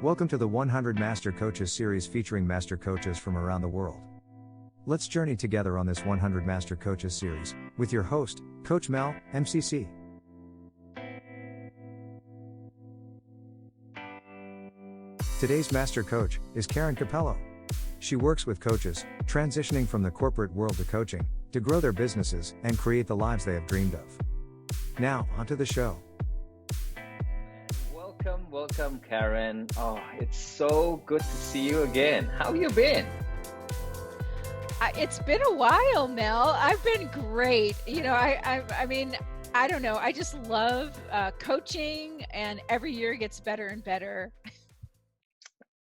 Welcome to the 100 Master Coaches series featuring master coaches from around the world. Let's journey together on this 100 Master Coaches series with your host, Coach Mel, MCC. Today's master coach is Karen Cappello. She works with coaches, transitioning from the corporate world to coaching, to grow their businesses and create the lives they have dreamed of. Now, onto the show. Welcome, Karen. Oh, it's so good to see you again. How you been? It's been a while, Mel. I've been great. You know, I mean, I don't know. I just love coaching, and every year gets better and better.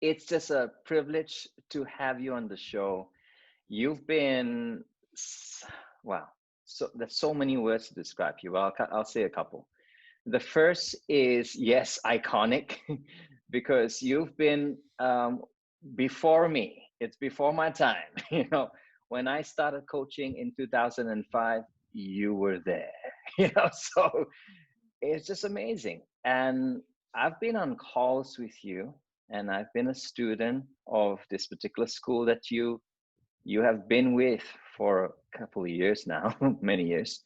It's just a privilege to have you on the show. You've been, wow, so there's so many words to describe you. Well, I'll say a couple. The first is, yes, iconic, because you've been before me. It's before my time. You know, when I started coaching in 2005, you were there. You know, so it's just amazing. And I've been on calls with you, and I've been a student of this particular school that you have been with for a couple of years now, many years,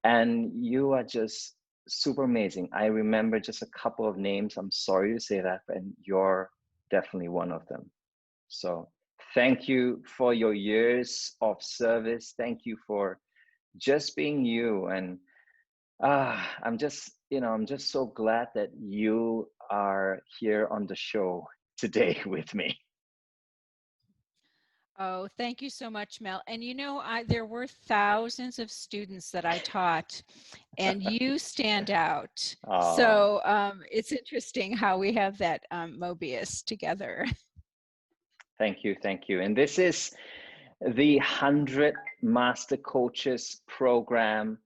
and you are just super amazing. I remember just a couple of names. I'm sorry to say that, and you're definitely one of them. So thank you for your years of service. Thank you for just being you. And I'm just so glad that you are here on the show today with me. Oh, thank you so much, Mel. And you know, there were thousands of students that I taught, and you stand out. So it's interesting how we have that Mobius together. Thank you. And this is the 100 Master Coaches program,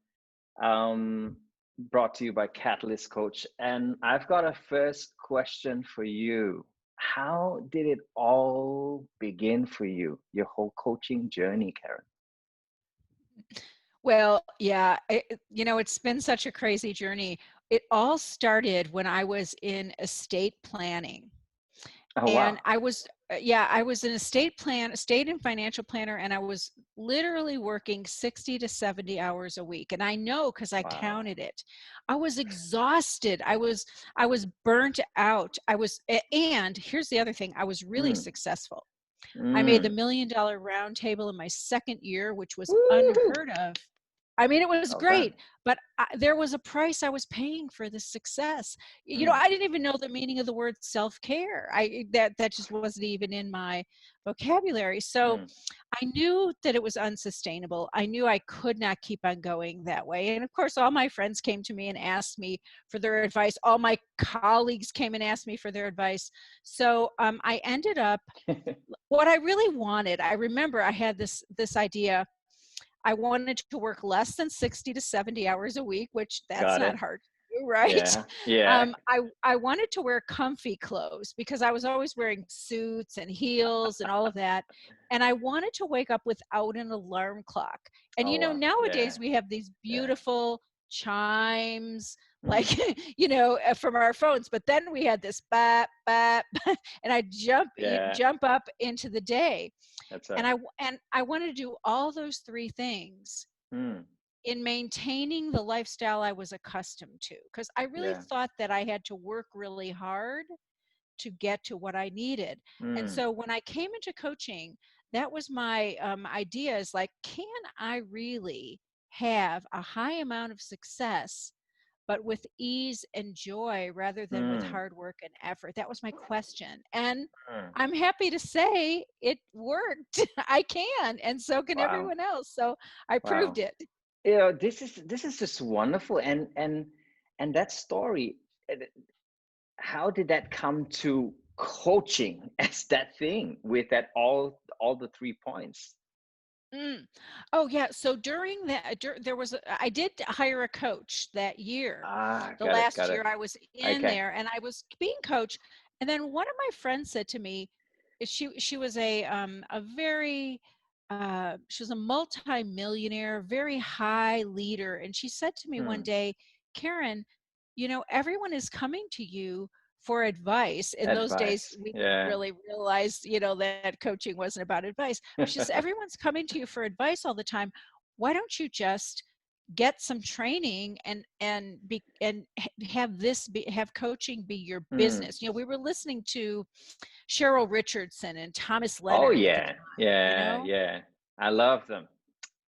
brought to you by Catalyst Coach. And I've got a first question for you. How did it all begin for you, your whole coaching journey, Karen? Well, yeah, it's been such a crazy journey. It all started when I was in estate planning. Oh, And wow. I was an estate and financial planner, and I was literally working 60 to 70 hours a week. And I know, because I counted it. I was exhausted. I was burnt out. And here's the other thing, I was really successful. I made the $1 Million Round Table in my second year, which was unheard of. I mean, it was great, but there was a price I was paying for this success. You know, I didn't even know the meaning of the word self-care. That just wasn't even in my vocabulary. So I knew that it was unsustainable. I knew I could not keep on going that way. And of course, all my friends came to me and asked me for their advice. All my colleagues came and asked me for their advice. So I ended up, what I really wanted, I remember I had this idea. I wanted to work less than 60 to 70 hours a week, which that's not hard to do, right? Yeah. I wanted to wear comfy clothes because I was always wearing suits and heels and all of that. And I wanted to wake up without an alarm clock. And, nowadays we have these beautiful chimes, like, from our phones, but then we had this bap, bap, and I jump up into the day. That's right. And I wanted to do all those three things in maintaining the lifestyle I was accustomed to, because I really thought that I had to work really hard to get to what I needed. And so when I came into coaching, that was my idea, is like, can I really have a high amount of success, but with ease and joy rather than with hard work and effort? That was my question. And I'm happy to say it worked. I can, and so can everyone else. So I proved it. You know, this is just wonderful. And that story, how did that come to coaching as that thing with that all the 3 points? Oh yeah. So during that, I did hire a coach that year. The last year I was in there, and I was being coached. And then one of my friends said to me, she was a very, she was a multi-millionaire, very high leader. And she said to me one day, Karen, everyone is coming to you for advice. In those days, Advice. we didn't Yeah. really realize, that coaching wasn't about advice. But she says, everyone's coming to you for advice all the time. Why don't you just get some training have coaching be your Hmm. business? We were listening to Cheryl Richardson and Thomas Oh Leonard at the yeah, time, yeah, yeah. I love them.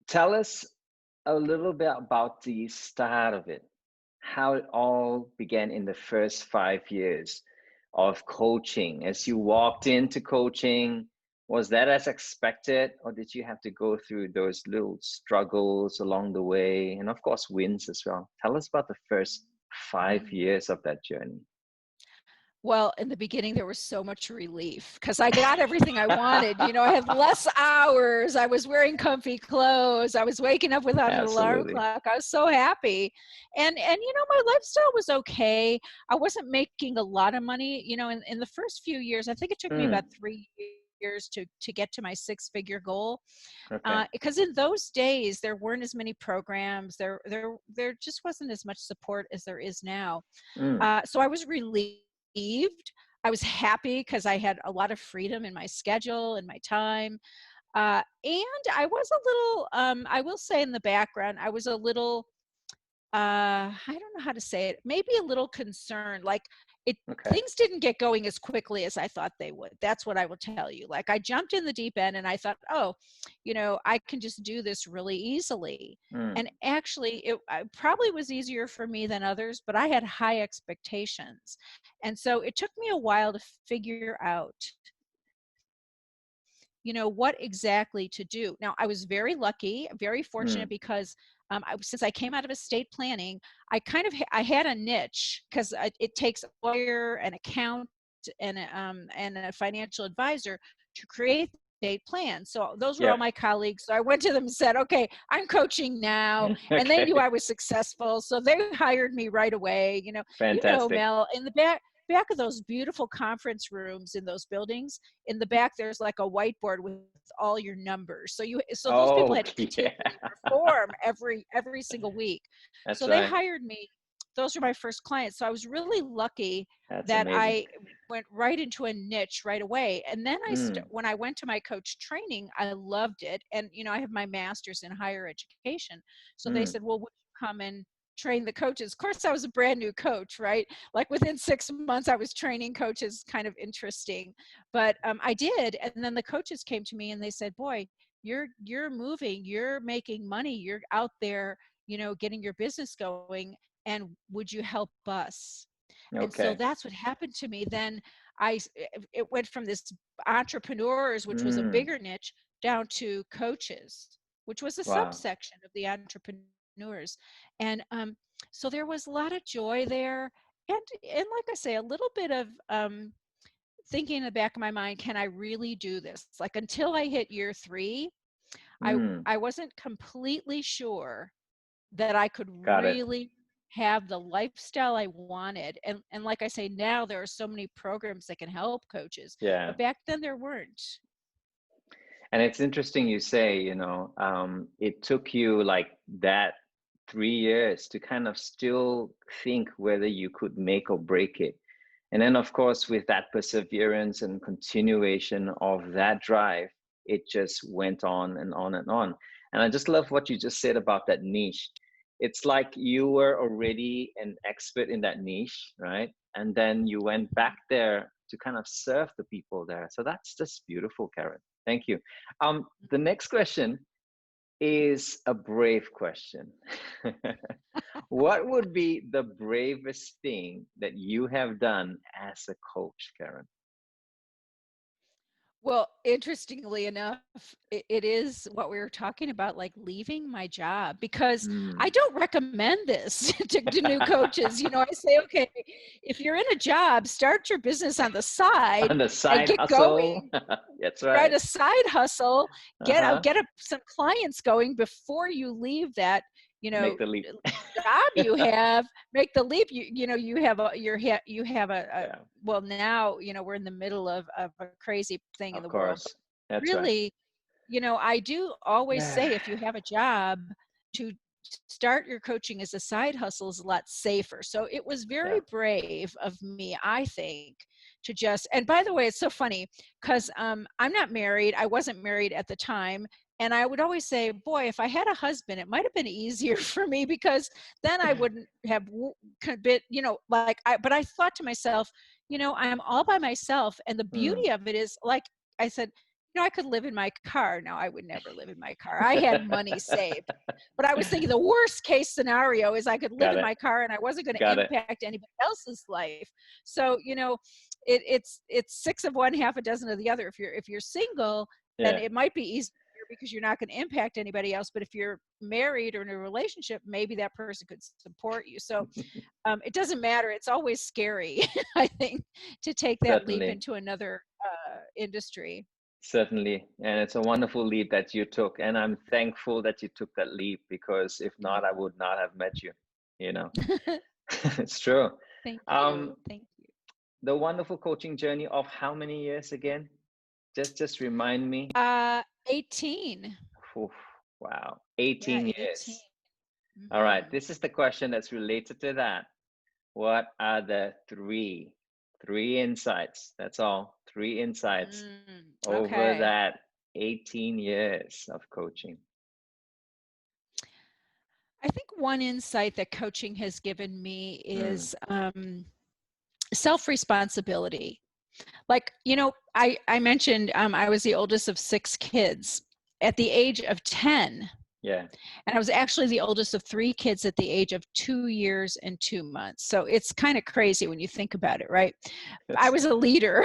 Tell us a little bit about the start of it, how it all began in the first 5 years of coaching. As you walked into coaching, was that as expected, or did you have to go through those little struggles along the way, and of course wins as well? Tell us about the first five Mm. years of that journey. Well, in the beginning, there was so much relief because I got everything I wanted. I had less hours. I was wearing comfy clothes. I was waking up without an alarm Absolutely. clock. I was so happy. And my lifestyle was okay. I wasn't making a lot of money. In the first few years, I think it took me about Mm, 3 years to get to my six-figure goal. okay. Because in those days, there weren't as many programs. There just wasn't as much support as there is now. Mm, So I was relieved. I was happy because I had a lot of freedom in my schedule and my time. And I was a little, I will say in the background, I was a little, I don't know how to say it, maybe a little concerned. Like okay. things didn't get going as quickly as I thought they would. That's what I will tell you. Like I jumped in the deep end and I thought, oh, I can just do this really easily. Mm, And actually, it probably was easier for me than others, but I had high expectations. And so it took me a while to figure out what exactly to do. Now, I was very lucky, very fortunate mm, because since I came out of estate planning, I had a niche because it takes a lawyer, an accountant, and a financial advisor to create estate plan. So those were all yep. my colleagues. So I went to them and said, "Okay, I'm coaching now," and they knew Okay. I was successful, so they hired me right away. Fantastic. Mel, in the back of those beautiful conference rooms in those buildings, in the back there's like a whiteboard with all your numbers, so those people Oh, had to yeah. continually perform every single week. That's So they right. hired me. Those were my first clients, so I was really lucky That's that amazing. I went right into a niche right away. And then Mm, when I went to my coach training, I loved it. And I have my master's in higher education, so they mm, said, well, would you come and train the coaches? Of course, I was a brand new coach, right? Like within 6 months, I was training coaches. Kind of interesting, but I did. And then the coaches came to me and they said, "Boy, you're moving, you're making money, you're out there, getting your business going. And would you help us?" And so okay. that's what happened to me. Then it went from this entrepreneurs, which was a Mm, bigger niche, down to coaches, which was a wow. subsection of the entrepreneurs. And so there was a lot of joy there. And like I say, a little bit of thinking in the back of my mind, can I really do this? Like until I hit year 3, I Mm, I wasn't completely sure that I could got it. really have the lifestyle I wanted. And like I say, now there are so many programs that can help coaches, Yeah. but back then there weren't. And it's interesting you say, it took you like that 3 years to kind of still think whether you could make or break it. And then, of course, with that perseverance and continuation of that drive, it just went on and on and on. And I just love what you just said about that niche. It's like you were already an expert in that niche, right? And then you went back there to kind of serve the people there. So that's just beautiful, Karen. Thank you. The next question is a brave question. What would be the bravest thing that you have done as a coach, Karen? Well, interestingly enough, it is what we were talking about, like leaving my job, because I Mm. don't recommend this to new coaches. I say, okay, if you're in a job, start your business on the side On the and side get hustle. going. That's Right, right. a side hustle, Uh-huh. some clients going before you leave that, you Make know, the leap. job you have, make the leap. You have a Yeah, well, now, we're in the middle of a crazy thing in of the world, but course. That's right. really, I do always Yeah. say if you have a job, to start your coaching as a side hustle is a lot safer. So it was Yeah. very brave of me, I think, to just, and by the way, it's so funny because I'm not married. I wasn't married at the time. And I would always say, boy, if I had a husband, it might have been easier for me because then I wouldn't have been, like but I thought to myself, I'm all by myself. And the Mm. beauty of it is, like I said, I could live in my car. Now, I would never live in my car. I had money saved. But I was thinking the worst case scenario is I could live Got in it. my car and I wasn't going to Got it. impact anybody else's life. So, it's six of one, half a dozen of the other. If you're single, then Yeah. it might be easier because you're not going to impact anybody else. But if you're married or in a relationship, maybe that person could support you. So it doesn't matter. It's always scary, I think, to take that leap Certainly. into another industry. Certainly. And it's a wonderful leap that you took. And I'm thankful that you took that leap, because if not, I would not have met you, you know. It's true. Thank Um, you. Thank you. the wonderful coaching journey of how many years again? Just remind me. 18. Oof, wow. Yeah, 18 18. years. All right. Hmm. This is the question that's related to that. What are the three insights? That's all. Three insights over Okay. that 18 years of coaching. I think one insight that coaching has given me Mm, is self-responsibility. Like, I mentioned I was the oldest of 6 kids. At the age of 10, yeah. and I was actually the oldest of 3 kids at the age of 2 years and 2 months. So it's kind of crazy when you think about it, right? I That's was a leader.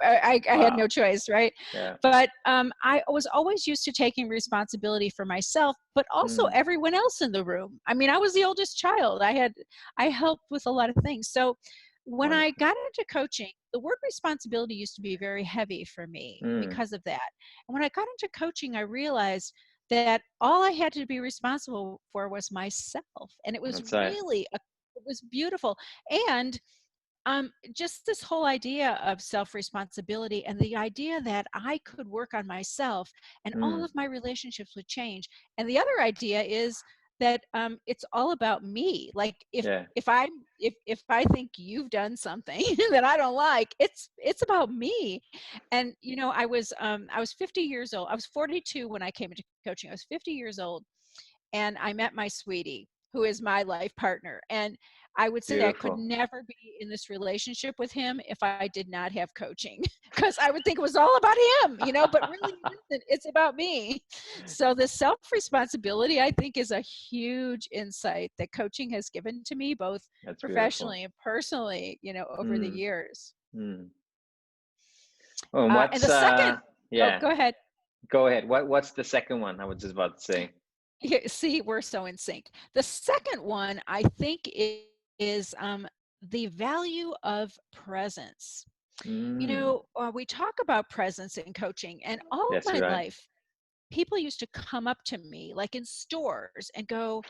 I had no wow. choice, right? Yeah. But I was always used to taking responsibility for myself, but also Mm, everyone else in the room. I mean, I was the oldest child. I helped with a lot of things. So when I wonderful. got into coaching, the word responsibility used to be very heavy for me Mm, because of that. And when I got into coaching, I realized that all I had to be responsible for was myself. And it was that's right. really, it was beautiful. And just this whole idea of self-responsibility and the idea that I could work on myself and all Mm, of my relationships would change. And the other idea is that it's all about me. Like yeah. if I think you've done something that I don't like, it's about me. And I was 50 years old. I was 42 when I came into coaching. I was 50 years old, and I met my sweetie, who is my life partner. And I would say I could Beautiful. never be in this relationship with him if I did not have coaching, because I would think it was all about him, but really it isn't. It's about me. So the self-responsibility, I think, is a huge insight that coaching has given to me, both That's beautiful. professionally and personally, over the Mm, years. mm. Oh, and And what's the second, oh, yeah, go ahead. go ahead. What's the second one? I was just about to say. Yeah, see, we're so in sync. The second one, I think, is the value of presence. Mm, We talk about presence in coaching, and all of yes, my you're right. life, people used to come up to me, like in stores, and go,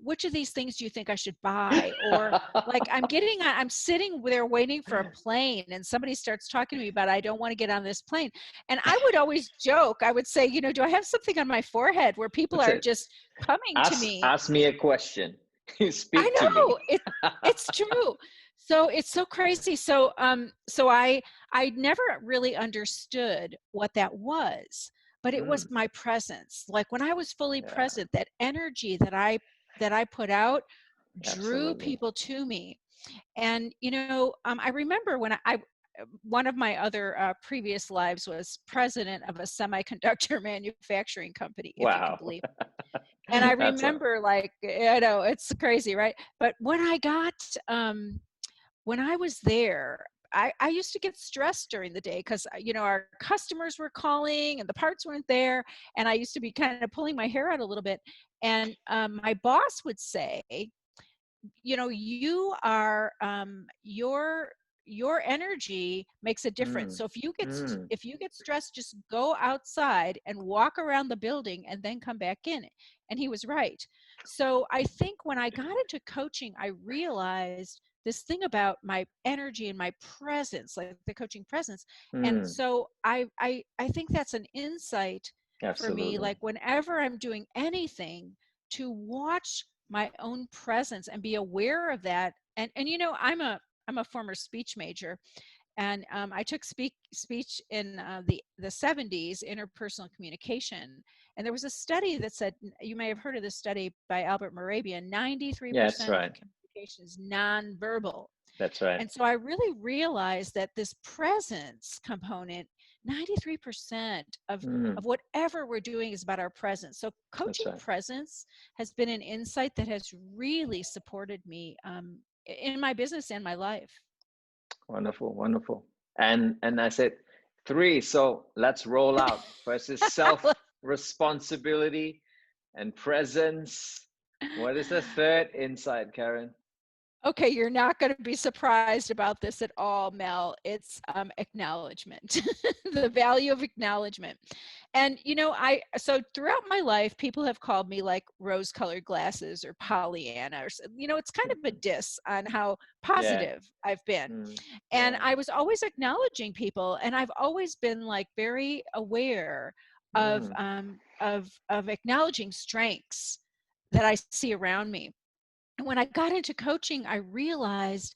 which of these things do you think I should buy? Or like I'm sitting there waiting for a plane, and somebody starts talking to me about, I don't want to get on this plane. And I would always joke, I would say, do I have something on my forehead where people That's are it. just coming to me? Ask me a question. I Speak to me. know it's true. So it's so crazy. So I never really understood what that was, but it was Mm, my presence. Like when I was fully yeah, present, that energy that I put out drew absolutely. people to me. And I remember when one of my other previous lives was president of a semiconductor manufacturing company, if you can Wow. believe. And I That's a remember, like, I know it's crazy, right? But when I was there, I used to get stressed during the day because, our customers were calling and the parts weren't there. And I used to be kind of pulling my hair out a little bit. And my boss would say, you are your energy makes a difference. mm, So mm, if you get stressed, just go outside and walk around the building and then come back in. And he was right. So I think when I got into coaching, I realized this thing about my energy and my presence, like the coaching presence. And mm. so I think that's an insight for me, Absolutely. like whenever I'm doing anything, to watch my own presence and be aware of that. And you know, I'm a former speech major, and I took speech in the 70s, interpersonal communication. And there was a study that said, you may have heard of this study by Albert Morabian, Yeah, that's 93% of right. communication is nonverbal. That's right. And so I really realized that this presence component, 93% Mm, of whatever we're doing is about our presence. So that's coaching right. presence has been an insight that has really supported me in my business and my life. Wonderful, wonderful. And I said three, so let's roll out. First is self responsibility and presence. What is the third insight, Karen? Okay, you're not going to be surprised about this at all, Mel. It's acknowledgement, the value of acknowledgement. And, you know, so throughout my life, people have called me like rose colored glasses or Pollyanna, or, you know, it's kind of a diss on how Yeah. positive I've been. And Yeah. I was always acknowledging people, and I've always been like very aware Mm. of acknowledging strengths that I see around me. And when I got into coaching, I realized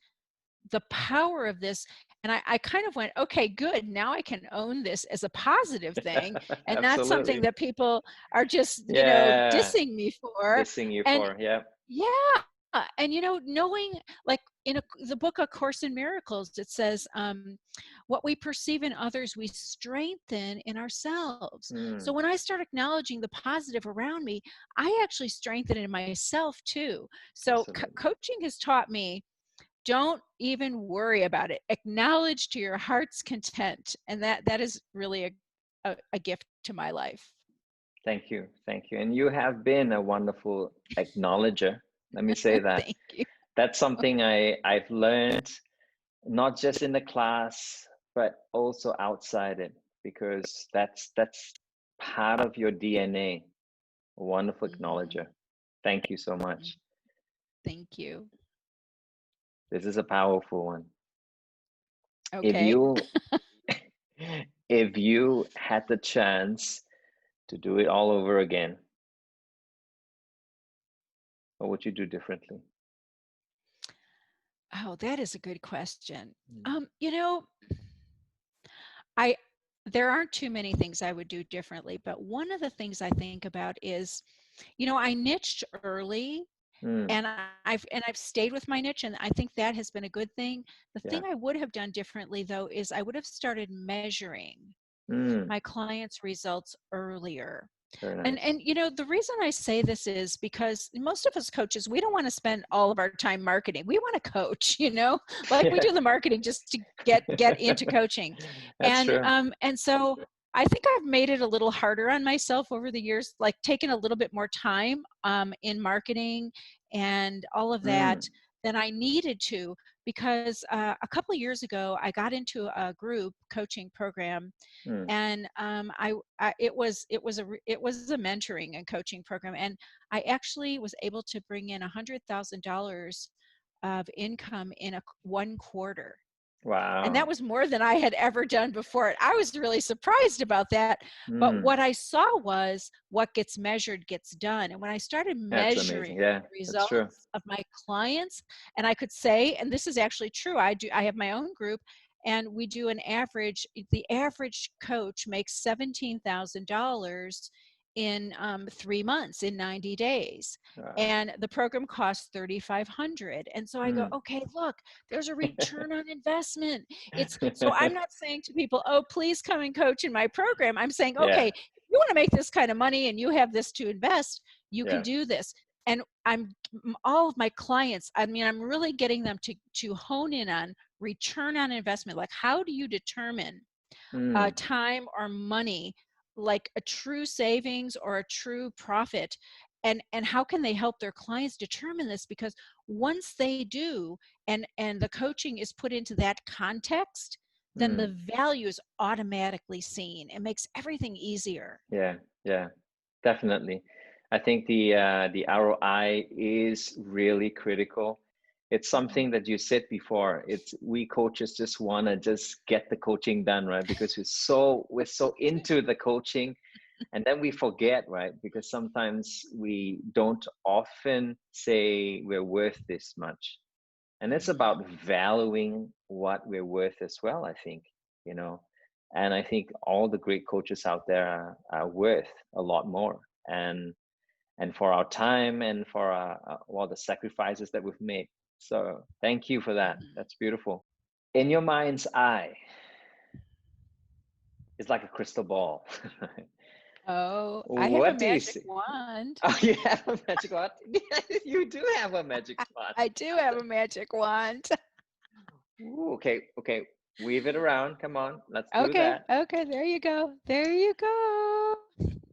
the power of this. And I kind of went, okay, good. Now I can own this as a positive thing and not something Absolutely. that people are just, you know, Yeah. dissing me for. Dissing you And for, yeah. yeah. And, you know, knowing, like in the book, A Course in Miracles, it says, what we perceive in others, we strengthen in ourselves. So Mm. when I start acknowledging the positive around me, I actually strengthen in myself too. So Absolutely. coaching has taught me, don't even worry about it. Acknowledge to your heart's content. And that is really a gift to my life. Thank you. Thank you. And you have been a wonderful acknowledger. Let me say that. Thank you. That's something I've learned, not just in the class, but also outside it, because that's part of your DNA. A wonderful Mhm. acknowledger. Thank you so much. Thank you. This is a powerful one. If Okay. you if you had the chance to do it all over again, what would you do differently? Oh, that is a good question. Mm. You know, I there aren't too many things I would do differently, but one of the things I think about is, you know, I niched early, Mm. and I've stayed with my niche, and I think that has been a good thing. The Yeah. thing I would have done differently though is I would have started measuring Mm. my clients' results earlier. Very nice. And you know, the reason I say this is because most of us coaches, we don't want to spend all of our time marketing. We want to coach, you know, like we Yeah. do the marketing just to get into coaching. That's true. And so I think I've made it a little harder on myself over the years, like taking a little bit more time in marketing and all of that Mm. than I needed to, because a couple of years ago I got into a group coaching program, Mm. and it was a mentoring and coaching program, and I actually was able to bring in $100,000 of income in one quarter, and that Wow. was more than I had ever done before. I was really surprised about that. But Mm. what I saw was what gets measured gets done. And when I started That's measuring amazing. Yeah, the that's true. results of my clients, and I could say, and this is actually true, I have my own group, and we do an average, the average coach makes $17,000 in 3 months, in 90 days. Wow. And the program costs 3,500. And so I go, Mm. okay, look, there's a return on investment. It's so I'm not saying to people, oh, please come and coach in my program. I'm saying, okay, Yeah, if you want to make this kind of money and you have this to invest, you can yeah. do this. And all of my clients, I mean, I'm really getting them to hone in on return on investment. Like, how do you determine Mm. time or money, like a true savings or a true profit? And how can they help their clients determine this? Because once they do, and the coaching is put into that context, then the Mm. value is automatically seen. It makes everything easier. Yeah, yeah, definitely. I think the ROI is really critical. It's Mhm. something that you said before. It's we coaches just want to just get the coaching done, right? Because we're so into the coaching, And then we forget, right? Because sometimes we don't often say we're worth this much. And it's Mhm. about valuing what we're worth as well, I think, you know. And I think all the great coaches out there are worth a lot more. And for our time and for all the sacrifices that we've made. So thank you for that. Mhm. That's beautiful. In your mind's eye, it's like a crystal ball. Oh, I have a What do you magic see? wand. Oh, you have a magic wand? You do have a magic wand. I do have a magic wand. Ooh, okay, okay. Weave it around. Come on, let's do Okay, that. okay, there you go. There you go.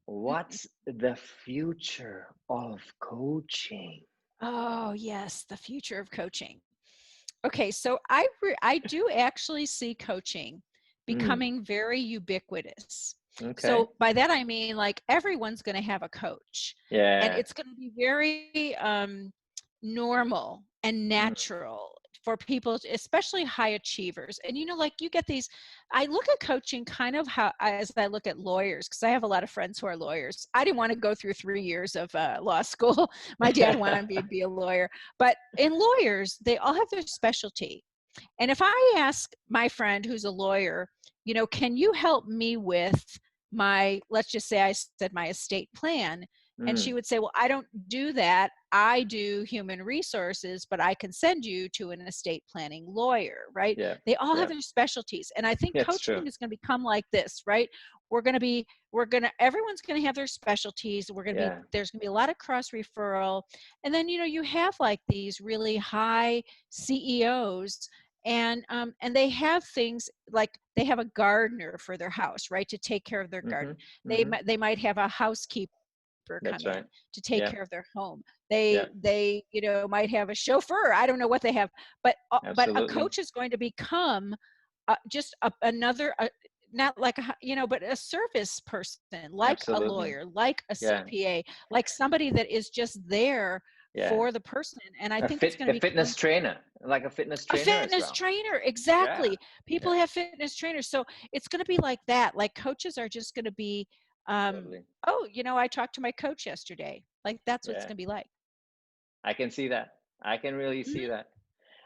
What's the future of coaching? Oh, yes, the future of coaching. Okay, so I do actually see coaching Mm, becoming very ubiquitous. okay. So by that I mean like everyone's going to have a coach, and Yeah. it's going to be very normal and Mm, natural for people, especially high achievers. And like you get these. I look at coaching kind of how as I look at lawyers, because I have a lot of friends who are lawyers. I didn't want to go through 3 years of law school. My dad wanted me to be a lawyer, but in lawyers, they all have their specialty. And if I ask my friend who's a lawyer, can you help me with my, let's just say I said my estate plan? And she mm, would say, well, I don't do that. I do human resources, but I can send you to an estate planning lawyer, right? yeah. They all have Yeah. their specialties. And I think That's true. coaching is going to become like this, right? Everyone's going to have their specialties. Yeah. There's going to be a lot of cross referral. And then, you have like these really high CEOs, and they have things like they have a gardener for their house, right, to take care of their Mm-hmm. garden. They Mm-hmm. might they might have a housekeeper That's come right. in to take Yeah. care of their home. Yeah. They might have a chauffeur. I don't know what they have, but a Absolutely. coach is going to become just another, not like but a service person, like a Absolutely. lawyer, like a Yeah. CPA, like somebody that is just there Yeah. for the person. And I A think it's fit going a to become fitness trainer, like a fitness a trainer as fitness well. trainer. Yeah. Exactly. People Yeah. have fitness trainers. So it's going to be like that. Like coaches are just going to be, Totally. oh, I talked to my coach yesterday. Like that's what it's Yeah. going to be like. I can see that. I can really see Hmm. that.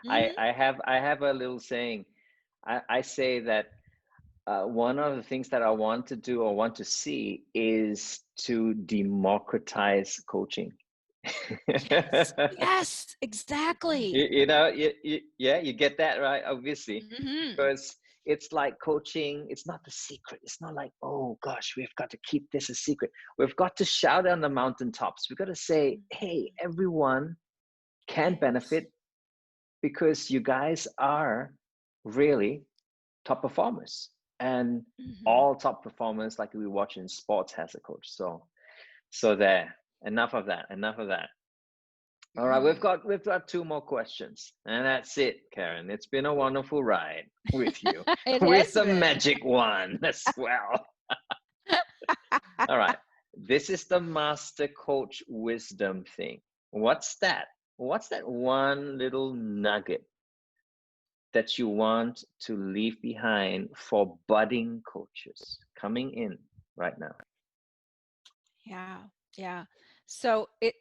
I Hmm. I have I have a little saying. I say that one of the things that I want to do or want to see is to democratize coaching. Yes. Yes. Exactly. Yeah, you get that right, obviously, Hmm. because it's like coaching, it's not the secret. It's not like, oh gosh, we've got to keep this a secret. We've got to shout on the mountaintops. We've got to say, hey, everyone can Yes. benefit because you guys are really top performers. And Hmm. all top performers, like we watch in sports, has a coach. So there. Enough of that. Enough of that. All right, we've Hmm. got two more questions, and that's it, Karen. It's been a wonderful ride with you, It with has the been. magic one as well. All right, this is the master coach wisdom thing. What's that? What's that one little nugget that you want to leave behind for budding coaches coming in right now? Yeah. Yeah. So it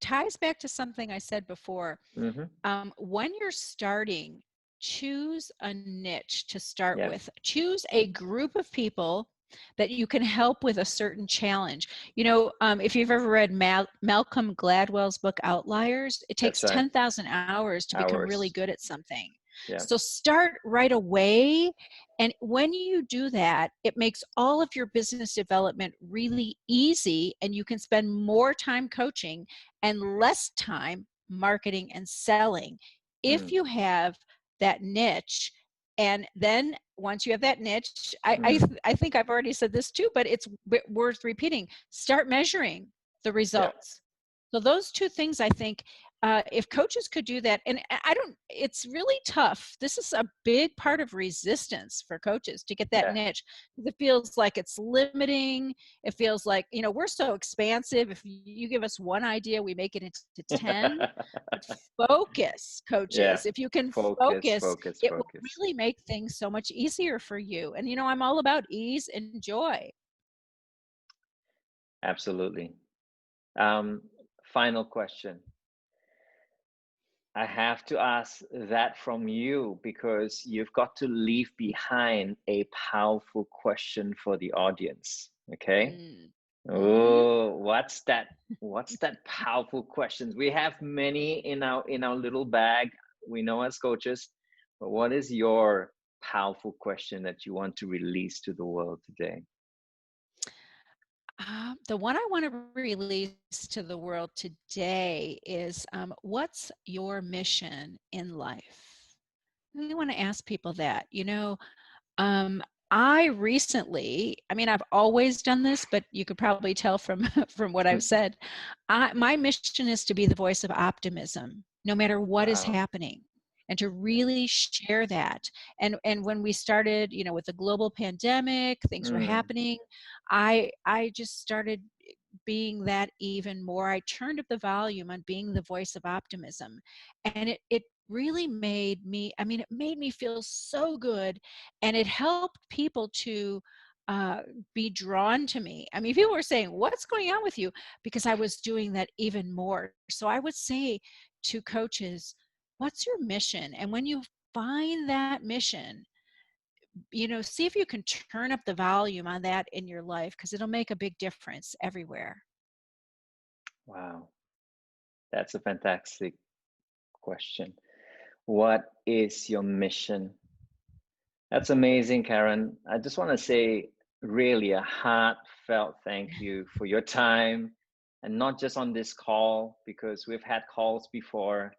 ties back to something I said before. Mm-hmm. When you're starting, choose a niche to start Yeah, with. Choose a group of people that you can help with a certain challenge. If you've ever read Malcolm Gladwell's book Outliers, it that's takes right. 10,000 hours to become really Hours. good at something. Yeah. So start right away. And when you do that, it makes all of your business development really easy, and you can spend more time coaching and less time marketing and selling if Mm, you have that niche. And then once you have that niche, mm, I think I've already said this too, but it's worth repeating. Start measuring the yeah. results. So those two things, I think, if coaches could do that, and it's really tough. This is a big part of resistance for coaches to get that Yeah. niche. It feels like it's limiting. It feels like, we're so expansive. If you give us one idea, we make it into 10. But focus, Yeah. coaches. If you can Focus, focus, focus, it will focus. really make things so much easier for you. And, I'm all about ease and joy. Absolutely. Final question. I have to ask that from you because you've got to leave behind a powerful question for the audience. Okay. Mm. Mhm. Oh, what's that? What's that powerful questions? We have many in our little bag. We know as coaches, but what is your powerful question that you want to release to the world today? The one I want to release to the world today is what's your mission in life? We want to ask people that. Um, I recently, I mean, I've always done this, but you could probably tell from from what I've said. My mission is to be the voice of optimism, no matter what is Wow. happening, and to Yeah. really share that. And when we started, with the global pandemic, things were Mm, happening. I just started being that even more. I turned up the volume on being the voice of optimism. And it really made me, I mean, it made me feel so good. And it helped people to uh, be drawn to me. I mean, people were saying, "What's going on with you?" Because I was doing that even more. So I would say to coaches, "What's your mission?" And when you find that mission, see if you can turn up the volume on that in your life because it'll make a big difference everywhere. wow. That's a fantastic question. What is your mission? That's amazing, Karen. I just want to say really a heartfelt thank you for your time and not just on this call because we've had calls before,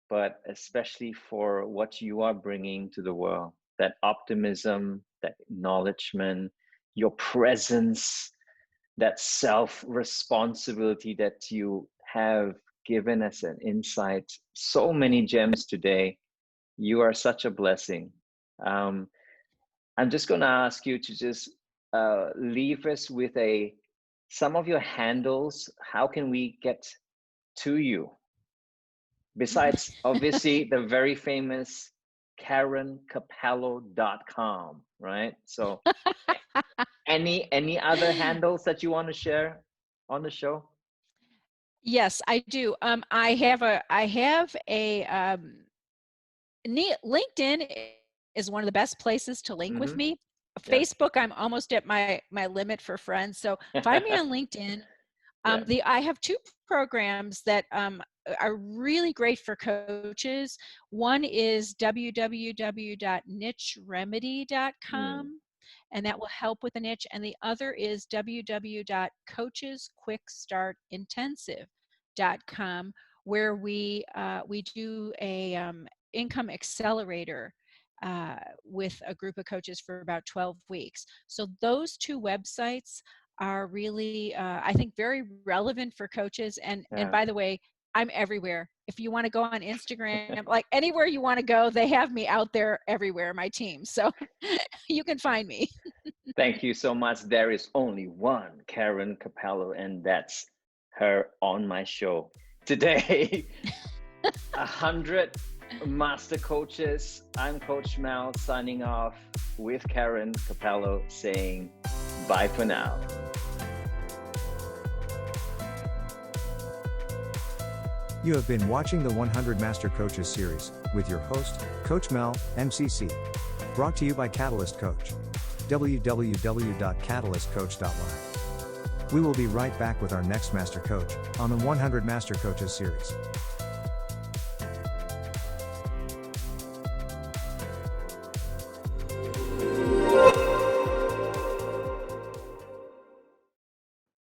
but especially for what you are bringing to the world, that optimism, that acknowledgement, your presence, that self responsibility that you have given us an insight. So many gems today. You are such a blessing. Um, I'm just going to ask you to just leave us with some of your handles. How can we get to you? Besides, obviously, the very famous KarenCappello.com, right? So, any other handles that you want to share on the show? Yes, I do. LinkedIn is one of the best places to link with Mm-hmm. me. Yeah. Facebook, I'm almost at my limit for friends. So find me on LinkedIn. Yeah. I have two programs that are really great for coaches. One is Mm. www.nicheremedy.com, and that will help with the niche. And the other is www.coachesquickstartintensive.com, where we do a income accelerator with a group of coaches for about 12 weeks. So those two websites are really, I think, very relevant for coaches. And Yeah. by the way, I'm everywhere. If you want to go on Instagram, like anywhere you want to go, they have me out there everywhere, my team. So you can find me. Thank you so much. There is only one Karen Cappello, and that's her on my show today. 100 master coaches. I'm Coach Mel signing off with Karen Cappello saying bye for now. You have been watching the 100 Master Coaches series with your host, Coach Mel, MCC. Brought to you by Catalyst Coach. www.catalystcoach.live. We will be right back with our next Master Coach on the 100 Master Coaches series.